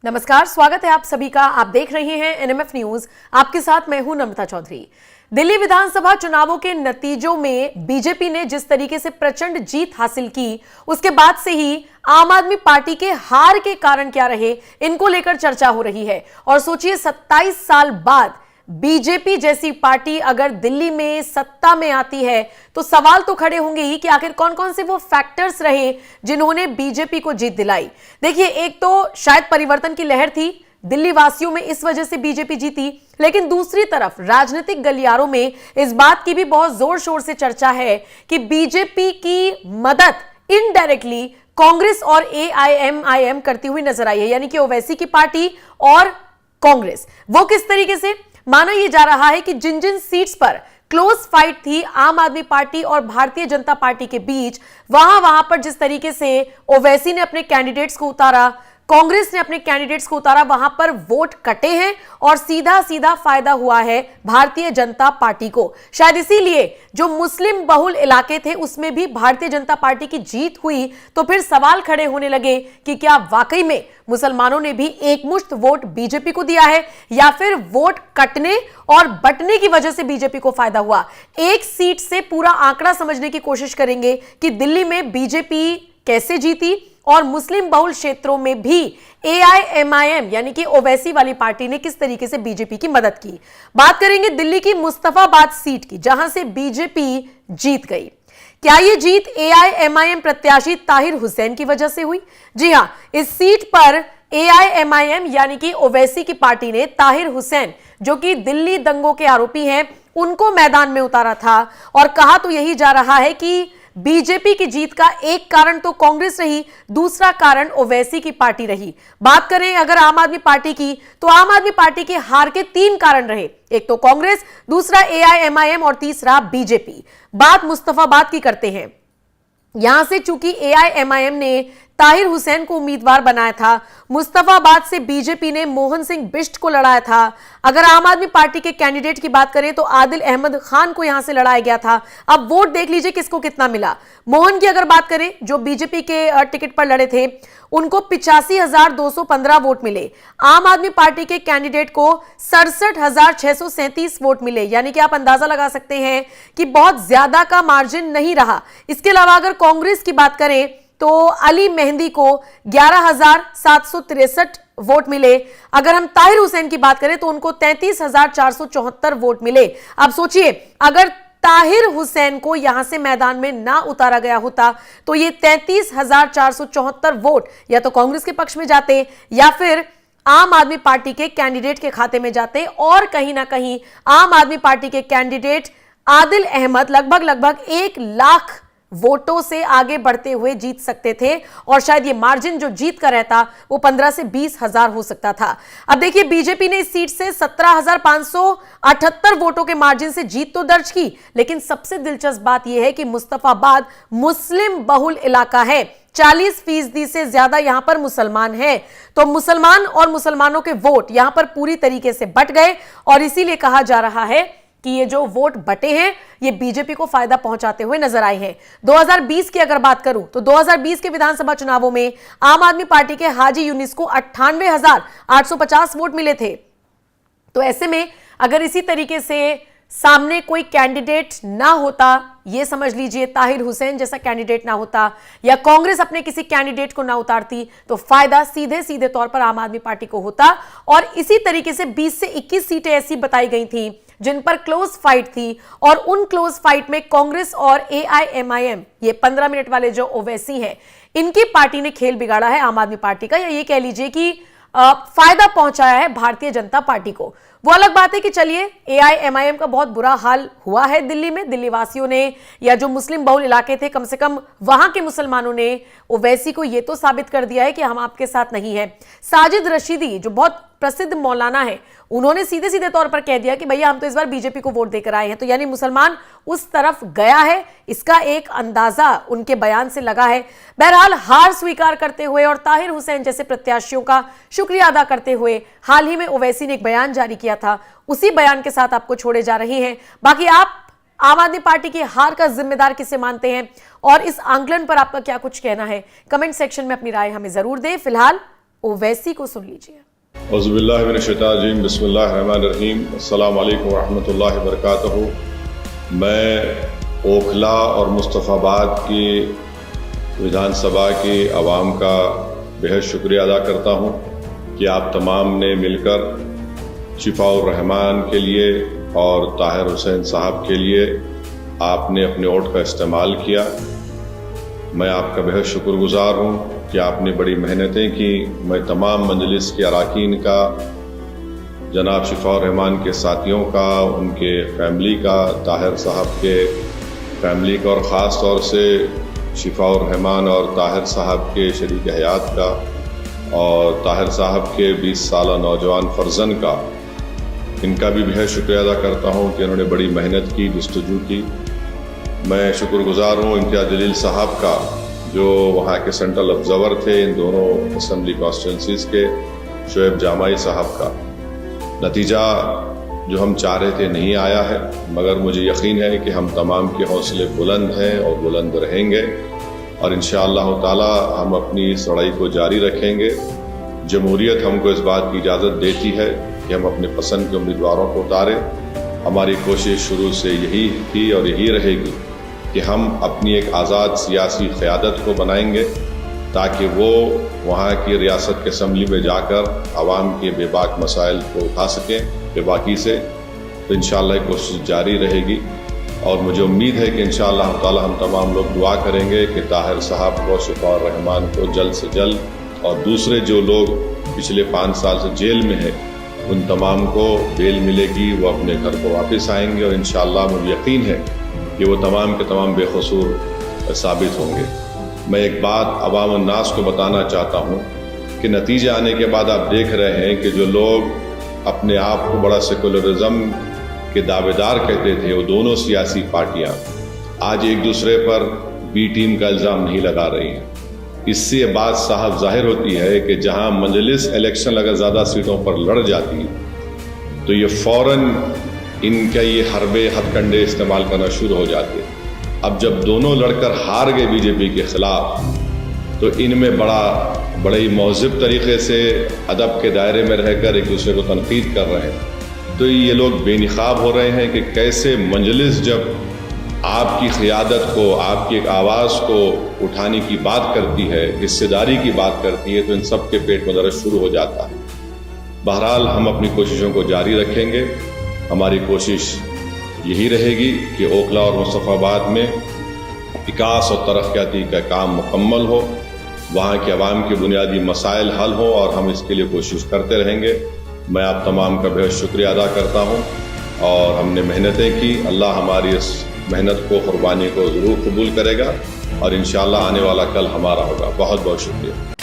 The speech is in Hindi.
नमस्कार, स्वागत है आप सभी का। आप देख रहे हैं एनएमएफ न्यूज। आपके साथ मैं हूं नम्रता चौधरी। दिल्ली विधानसभा चुनावों के नतीजों में बीजेपी ने जिस तरीके से प्रचंड जीत हासिल की, उसके बाद से ही आम आदमी पार्टी के हार के कारण क्या रहे, इनको लेकर चर्चा हो रही है। और सोचिए, 27 साल बाद बीजेपी जैसी पार्टी अगर दिल्ली में सत्ता में आती है तो सवाल तो खड़े होंगे ही कि आखिर कौन कौन से वो फैक्टर्स रहे जिन्होंने बीजेपी को जीत दिलाई। देखिए, एक तो शायद परिवर्तन की लहर थी दिल्ली वासियों में, इस वजह से बीजेपी जीती। लेकिन दूसरी तरफ राजनीतिक गलियारों में इस बात की भी बहुत जोर शोर से चर्चा है कि बीजेपी की मदद इनडायरेक्टली कांग्रेस और एआईएमआईएम करती हुई नजर आई है, यानी कि ओवैसी की पार्टी और कांग्रेस। वो किस तरीके से? माना यह जा रहा है कि जिन जिन सीट्स पर क्लोज फाइट थी आम आदमी पार्टी और भारतीय जनता पार्टी के बीच, वहां पर जिस तरीके से ओवैसी ने अपने कैंडिडेट्स को उतारा, कांग्रेस ने अपने कैंडिडेट्स को उतारा, वहां पर वोट कटे हैं और सीधा सीधा फायदा हुआ है भारतीय जनता पार्टी को। शायद इसीलिए जो मुस्लिम बहुल इलाके थे उसमें भी भारतीय जनता पार्टी की जीत हुई। तो फिर सवाल खड़े होने लगे कि क्या वाकई में मुसलमानों ने भी एकमुश्त वोट बीजेपी को दिया है, या फिर वोट कटने और बंटने की वजह से बीजेपी को फायदा हुआ। एक सीट से पूरा आंकड़ा समझने की कोशिश करेंगे कि दिल्ली में बीजेपी कैसे जीती और मुस्लिम बहुल क्षेत्रों में भी एआईएमआईएम यानी कि ओवैसी वाली पार्टी ने किस तरीके से बीजेपी की मदद की। बात करेंगे दिल्ली की मुस्तफाबाद सीट की, जहां से बीजेपी जीत गई। क्या यह जीत एआईएमआईएम प्रत्याशी ताहिर हुसैन की वजह से हुई? जी हां, इस सीट पर एआईएमआईएम यानी कि ओवैसी की पार्टी ने ताहिर हुसैन, जो कि दिल्ली दंगों के आरोपी हैं, उनको मैदान में उतारा था। और कहा तो यही जा रहा है कि बीजेपी की जीत का एक कारण तो कांग्रेस रही, दूसरा कारण ओवैसी की पार्टी रही। बात करें अगर आम आदमी पार्टी की, तो आम आदमी पार्टी के हार के 3 कारण रहे। एक तो कांग्रेस, दूसरा एआईएमआईएम और तीसरा बीजेपी। बात मुस्तफाबाद की करते हैं। यहां से चूंकि एआईएमआईएम ने ताहिर हुसैन को उम्मीदवार बनाया था, मुस्तफाबाद से बीजेपी ने मोहन सिंह बिष्ट को लड़ाया था। अगर आम आदमी पार्टी के कैंडिडेट की बात करें तो आदिल अहमद खान को यहां से लड़ाया गया था। अब वोट देख लीजिए किसको कितना मिला। मोहन की अगर बात करें, जो बीजेपी के टिकट पर लड़े थे, उनको 85,215 वोट मिले। आम आदमी पार्टी के कैंडिडेट को 67,637 वोट मिले, यानी कि आप अंदाजा लगा सकते हैं कि बहुत ज्यादा का मार्जिन नहीं रहा। इसके अलावा अगर कांग्रेस की बात करें तो अली मेहंदी को 11,763 वोट मिले। अगर हम ताहिर हुसैन की बात करें तो उनको 33,474 वोट मिले। अब सोचिए, अगर ताहिर हुसैन को यहां से मैदान में ना उतारा गया होता तो ये 33,474 वोट या तो कांग्रेस के पक्ष में जाते या फिर आम आदमी पार्टी के कैंडिडेट के खाते में जाते। और कहीं ना कहीं आम आदमी पार्टी के कैंडिडेट आदिल अहमद लगभग 1 लाख वोटों से आगे बढ़ते हुए जीत सकते थे। और शायद ये मार्जिन जो जीत का रहता वो 15 से 20 हजार हो सकता था। अब देखिए, बीजेपी ने इस सीट से 17,578 वोटों के मार्जिन से जीत तो दर्ज की, लेकिन सबसे दिलचस्प बात यह है कि मुस्तफाबाद मुस्लिम बहुल इलाका है। 40% से ज्यादा यहां पर मुसलमान हैं। तो मुसलमान और मुसलमानों के वोट यहां पर पूरी तरीके से बट गए। और इसीलिए कहा जा रहा है कि ये जो वोट बटे हैं ये बीजेपी को फायदा पहुंचाते हुए नजर आए हैं। 2020 की अगर बात करूं तो 2020 के विधानसभा चुनावों में आम आदमी पार्टी के हाजी यूनिस को 98,850 वोट मिले थे। तो ऐसे में अगर इसी तरीके से सामने कोई कैंडिडेट ना होता, ये समझ लीजिए ताहिर हुसैन जैसा कैंडिडेट ना होता, या कांग्रेस अपने किसी कैंडिडेट को ना उतारती, तो फायदा सीधे सीधे तौर पर आम आदमी पार्टी को होता। और इसी तरीके से 20 से 21 सीटें ऐसी बताई गई थी जिन पर क्लोज फाइट थी, और उन क्लोज फाइट में कांग्रेस और एआईएमआईएम, ये 15 मिनट वाले जो ओवैसी हैं, इनकी पार्टी ने खेल बिगाड़ा है आम आदमी पार्टी का, या ये कह लीजिए कि फायदा पहुंचाया है भारतीय जनता पार्टी को। वो अलग बात है कि चलिए एआईएमआईएम का बहुत बुरा हाल हुआ है दिल्ली में। दिल्ली वासियों ने, या जो मुस्लिम बहुल इलाके थे, कम से कम वहां के मुसलमानों ने ओवैसी को यह तो साबित कर दिया है कि हम आपके साथ नहीं है। साजिद रशीदी, जो बहुत प्रसिद्ध मौलाना है, उन्होंने सीधे सीधे तौर पर कह दिया कि भैया हम तो इस बार बीजेपी को वोट देकर आए हैं। तो यानी मुसलमान उस तरफ गया है, इसका एक अंदाजा उनके बयान से लगा है। बहरहाल, हार स्वीकार करते हुए और ताहिर हुसैन जैसे प्रत्याशियों का शुक्रिया अदा करते हुए हाल ही में ओवैसी ने एक बयान जारी किया था। उसी बयान के साथ आपको छोड़े जा रहे हैं। बाकी आप आम आदमी पार्टी की हार का जिम्मेदार किसे मानते हैं और इस आंकलन पर आपका क्या कुछ कहना है, कमेंट सेक्शन में अपनी राय हमें जरूर दें। फिलहाल ओवैसी को सुन लीजिए। औज़ुबिल्लाहि मिनश्शैतानिर्रजीम, बिस्मिल्लाहिर्रहमानिर्रहीम, अस्सलामु अलैकुम वरहमतुल्लाहि वबरकातुहू। मैं ओखला और मुस्तफ़ाबाद की विधानसभा की आवाम का बेहद शुक्रिया अदा करता हूँ कि आप तमाम ने मिलकर शिफाउर रहमान के लिए और ताहिर हुसैन साहब के लिए आपने अपने वोट का इस्तेमाल किया। मैं आपका बेहद शुक्रगुजार हूँ कि आपने बड़ी मेहनतें की। मैं तमाम मजलिस के अरकान का, जनाब शिफाउर रहमान के साथियों का, उनके फैमिली का, ताहिर साहब के फैमिली का और ख़ास तौर से शिफाउर रहमान और ताहिर साहब के शरीक हयात का और ताहिर साहब के 20 साला नौजवान फर्जन का, इनका भी बेहद शुक्रिया अदा करता हूँ कि उन्होंने बड़ी मेहनत की, जस्तजू की। मैं शुक्रगुजार हूँ इम्तियाज़ जलील साहब का, जो वहाँ के सेंट्रल ऑब्जर्वर थे इन दोनों असम्बली कॉन्स्टिट्यूंसीज़ के, शोएब जामाई साहब का। नतीजा जो हम चाह रहे थे नहीं आया है, मगर मुझे यकीन है कि हम तमाम के हौसले बुलंद हैं और बुलंद रहेंगे और इंशाअल्लाह ताला हम अपनी इस लड़ाई को जारी रखेंगे। जमहूरियत हमको इस बात की इजाज़त देती है कि हम अपने पसंद के उम्मीदवारों को उतारें। हमारी कोशिश शुरू से यही थी और यही रहेगी कि हम अपनी एक आज़ाद सियासी क़यादत को बनाएंगे ताकि वो वहाँ की रियासत के असम्बली में जाकर आवाम के बेबाक मसाइल को उठा सकें बेबाकी से। तो इंशाअल्लाह कोशिश जारी रहेगी और मुझे उम्मीद है कि इंशाअल्लाह ताला हम तमाम लोग दुआ करेंगे कि ताहिर साहब को, शिफाउर रहमान को जल्द से जल्द और दूसरे जो लोग पिछले 5 साल से जेल में हैं उन तमाम को बेल मिलेगी, वो अपने घर को वापस आएंगे और इंशाअल्लाह मुझे यकीन है कि वो तमाम के तमाम बेकसूर साबित होंगे। मैं एक बात अवाम अन्नास को बताना चाहता हूँ कि नतीजे आने के बाद आप देख रहे हैं कि जो लोग अपने आप को बड़ा सेकुलरिज्म के दावेदार कहते थे, वो दोनों सियासी पार्टियाँ आज एक दूसरे पर बी टीम का इल्ज़ाम नहीं लगा रही हैं। इससे ये बात साहब जाहिर होती है कि जहाँ मजलिस इलेक्शन अगर ज़्यादा सीटों पर लड़ जाती तो ये फ़ौरन इनका ये हरबे हथकंडे इस्तेमाल करना शुरू हो जाते। अब जब दोनों लड़कर हार गए बीजेपी के ख़िलाफ़, तो इनमें बड़े ही महज़िब तरीक़े से अदब के दायरे में रहकर एक दूसरे को तनक़ीद कर रहे हैं। तो ये लोग बेनिकाब हो रहे हैं कि कैसे मजलिस जब आपकी क़यादत को, आपकी एक आवाज़ को उठाने की बात करती है, हिस्सेदारी की बात करती है, तो इन सब के पेट में दर्द शुरू हो जाता है। बहरहाल हम अपनी कोशिशों को जारी रखेंगे। हमारी कोशिश यही रहेगी कि ओखला और मुस्तफ़ाबाद में विकास और तरक्याती का काम मुकम्मल हो, वहाँ के अवाम के बुनियादी मसाइल हल हो और हम इसके लिए कोशिश करते रहेंगे। मैं आप तमाम का बेहद शुक्रिया अदा करता हूँ और हमने मेहनतें की। अल्लाह हमारी इस मेहनत को, कुर्बानी को ज़रूर कबूल करेगा और इंशाअल्लाह आने वाला कल हमारा होगा। बहुत बहुत शुक्रिया।